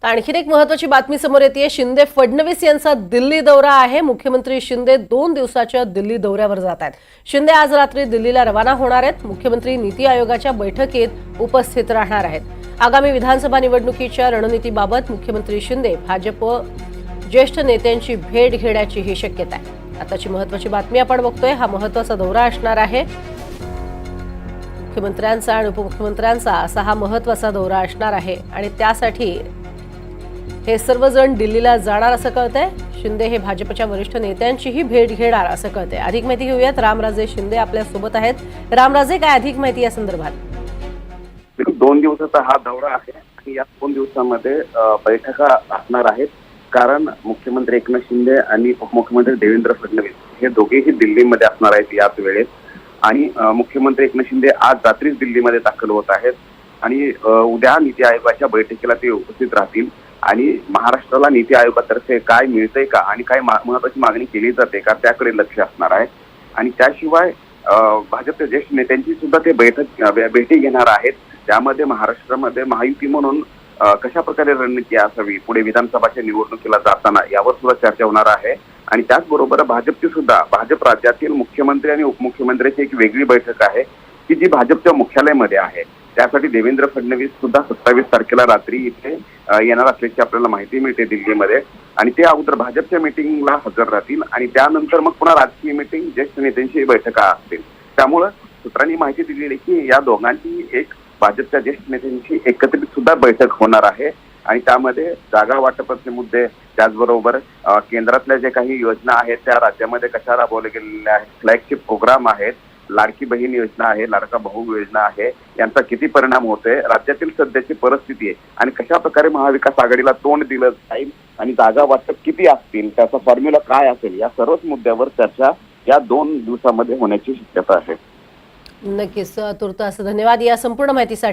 आणखीन एक महत्त्वाची बातमी समोर येते। शिंदे फडणवीस यांचा दिल्ली दौरा आहे। मुख्यमंत्री शिंदे 2 दिवसाच्या दिल्ली दौऱ्यावर जात आहेत। शिंदे आज रात्री दिल्लीला रवाना होणार आहेत। मुख्यमंत्री नीती आयोगाच्या बैठकीत उपस्थित राहणार आहेत। आगामी विधानसभा निवडणुकीच्या रणनीतीबाबत मुख्यमंत्री शिंदे भाजप ज्येष्ठ नेत्यांची भेट घेण्याची ही शक्यता आहे। आताची महत्त्वाची बातमी आपण बघतोय। हा महत्त्वाचा दौरा असणार आहे। मुख्यमंत्र्यांचा आणि उपमुख्यमंत्र्यांचा असा हा महत्त्वाचा दौरा असणार आहे आणि त्यासाठी हे सर्वजण दिल्लीला जाणार असं कळतंय। शिंदे हे भाजपच्या वरिष्ठ नेत्यांचीही भेट घेणार असं कळतंय। अधिक माहिती घेऊयात। रामराजे शिंदे आपल्या सोबत आहेत। रामराजे, काय अधिक माहिती या संदर्भात? 2 दिवसाचा हा दौरा आहे आणि या 2 दिवसांमध्ये बैठका असणार आहेत। कारण मुख्यमंत्री एकनाथ शिंदे आणि उपमुख्यमंत्री देवेंद्र फडणवीस हे दोघेही दिल्लीमध्ये असणार आहेत याच वेळेस। आणि मुख्यमंत्री एकनाथ शिंदे आज रात्रीच दिल्लीमध्ये दाखल होत आहेत आणि उद्या नीती आयोगाच्या बैठकीला ते उपस्थित राहतील। आणि महाराष्ट्राला नीती आयोगातर्फे काय मिळतंय का आणि काय महत्त्वाची मागणी केली जाते का त्याकडे लक्ष असणार आहे। आणि त्याशिवाय भाजपच्या ज्येष्ठ नेत्यांची सुद्धा ते भेटी घेणार आहेत। त्यामध्ये महाराष्ट्रामध्ये महायुती म्हणून कशा प्रकारे रणनीती असावी पुढे विधानसभाच्या निवडणुकीला जाताना यावर सुद्धा चर्चा होणार आहे। आणि त्याचबरोबर भाजपची सुद्धा भाजप राज्यातील मुख्यमंत्री आणि उपमुख्यमंत्र्यांची एक वेगळी बैठक आहे की जी भाजपच्या मुख्यालयामध्ये आहे। त्यासाठी देवेंद्र फडणवीस सुद्धा 27 तारखेला रात्री इथे येणार असल्याची आपल्याला माहिती मिळते दिल्लीमध्ये। आणि ते अगोदर भाजपच्या मीटिंगला हजर राहतील आणि त्यानंतर मग पुन्हा राजकीय मीटिंग ज्येष्ठ नेत्यांची बैठका असतील। त्यामुळे सूत्रांनी माहिती दिलेली की या दोघांची एक भाजपच्या ज्येष्ठ नेत्यांची एकत्रित सुद्धा बैठक होणार आहे। आणि त्यामध्ये जागा वाटपाचे मुद्दे, त्याचबरोबर केंद्रातल्या जे काही योजना आहेत त्या राज्यामध्ये कशा राबवल्या गेलेल्या आहेत, फ्लॅगशिप प्रोग्राम आहेत, लाडकी बहीण योजना आहे, लाडका भाऊ योजना आहे, यांचा किती परिणाम होतोय, राज्यातील सध्याची परिस्थिती आहे आणि कशा प्रकारे महाविकास आघाडीला तोंड दिलं जाईल आणि जागा वाटप किती असतील, त्याचा फॉर्म्युला काय असेल, या सर्वच मुद्द्यावर चर्चा या 2 दिवसामध्ये होण्याची शक्यता आहे। नक्कीच तुर्तास धन्यवाद या संपूर्ण माहितीसाठी।